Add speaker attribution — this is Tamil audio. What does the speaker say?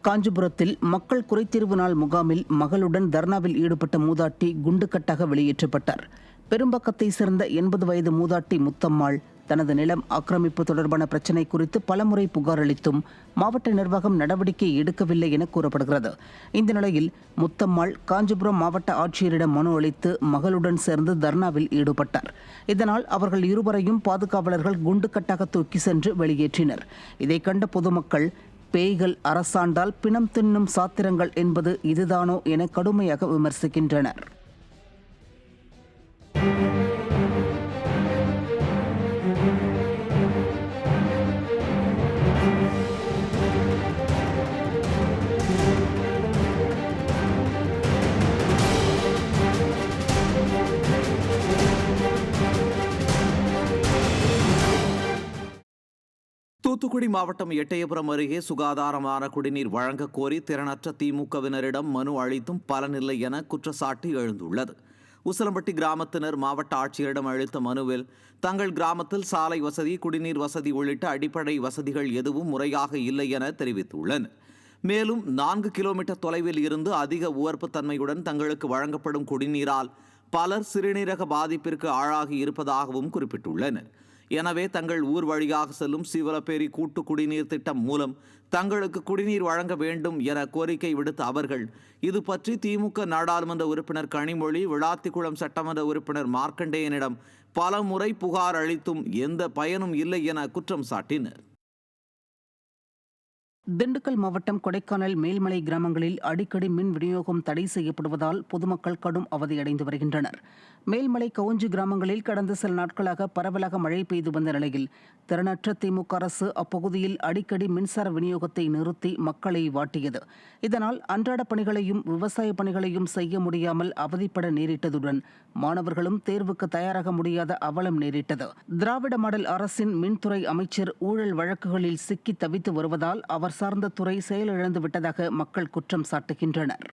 Speaker 1: காஞ்சிபுரத்தில் மக்கள் குறைதீர்வு நாள் முகாமில் மகளுடன் தர்ணாவில் ஈடுபட்ட மூதாட்டி குண்டுக்கட்டாக வெளியேற்றப்பட்டார். பெரும்பக்கத்தை சேர்ந்த 80 வயது மூதாட்டி முத்தம்மாள் தனது நிலம் ஆக்கிரமிப்பு தொடர்பான பிரச்சினை குறித்து பலமுறை புகார் அளித்தும் மாவட்ட நிர்வாகம் நடவடிக்கை எடுக்கவில்லை என கூறப்படுகிறது. இந்த நிலையில் முத்தம்மாள் காஞ்சிபுரம் மாவட்ட ஆட்சியரிடம் மனு அளித்து மகளுடன் சேர்ந்து தர்ணாவில் ஈடுபட்டார். இதனால் அவர்கள் இருவரையும் பாதுகாவலர்கள் குண்டுக்கட்டாக தூக்கி சென்று வெளியேற்றினர். இதை கண்ட பொதுமக்கள் பேய்கள் அரசாண்டால் பிணம் தின்னும் சாத்திரங்கள் என்பது இதுதானோ என கடுமையாக விமர்சிக்கின்றனர்.
Speaker 2: தூத்துக்குடி மாவட்டம் எட்டயபுரம் அருகே சுகாதாரமான குடிநீர் வழங்க கோரி திறனற்ற திமுகவினரிடம் மனு அளித்தும் பலனில்லை என குற்றச்சாட்டு எழுந்துள்ளது. உசிலம்பட்டி கிராமத்தினர் மாவட்ட ஆட்சியரிடம் அளித்த மனுவில் தங்கள் கிராமத்தில் சாலை வசதி, குடிநீர் வசதி உள்ளிட்ட அடிப்படை வசதிகள் எதுவும் முறையாக இல்லை என தெரிவித்துள்ளனர். மேலும் 4 கிலோமீட்டர் தொலைவில் இருந்து அதிக உவர்ப்புத்தன்மையுடன் தங்களுக்கு வழங்கப்படும் குடிநீரால் பலர் சிறுநீரக பாதிப்பிற்கு ஆளாகி இருப்பதாகவும் குறிப்பிட்டுள்ளனர். எனவே தங்கள் ஊர் வழியாக செல்லும் சீவலப்பேரி கூட்டு குடிநீர் திட்டம் மூலம் தங்களுக்கு குடிநீர் வழங்க வேண்டும் என கோரிக்கை விடுத்த அவர்கள் இது பற்றி திமுக நாடாளுமன்ற உறுப்பினர் கனிமொழி, விளாத்திக்குளம் சட்டமன்ற உறுப்பினர் மார்க்கண்டேயனிடம் பல முறை புகார் அளித்தும் எந்த பயனும் இல்லை என குற்றம் சாட்டினர்.
Speaker 1: திண்டுக்கல் மாவட்டம் கொடைக்கானல் மேல்மலை கிராமங்களில் அடிக்கடி மின் விநியோகம் தடை செய்யப்படுவதால் பொதுமக்கள் கடும் அவதியடைந்து வருகின்றனர். மேல்மலை கவுஞ்சி கிராமங்களில் கடந்த சில நாட்களாக பரவலாக மழை பெய்து வந்த நிலையில் திறனற்ற திமுக அரசு அப்பகுதியில் அடிக்கடி மின்சார விநியோகத்தை நிறுத்தி மக்களை வாட்டியது. இதனால் அன்றாட பணிகளையும் விவசாய பணிகளையும் செய்ய முடியாமல் அவதிப்பட நேரிட்டதுடன் மாணவர்களும் தேர்வுக்கு தயாராக முடியாத அவலம் நேரிட்டது. திராவிட மாடல் அரசின் மின்துறை அமைச்சர் ஊழல் வழக்குகளில் சிக்கி தவித்து வருவதால் அவர் சார்ந்த துறை செயலிழந்து விட்டதாக மக்கள் குற்றம் சாட்டுகின்றனர்.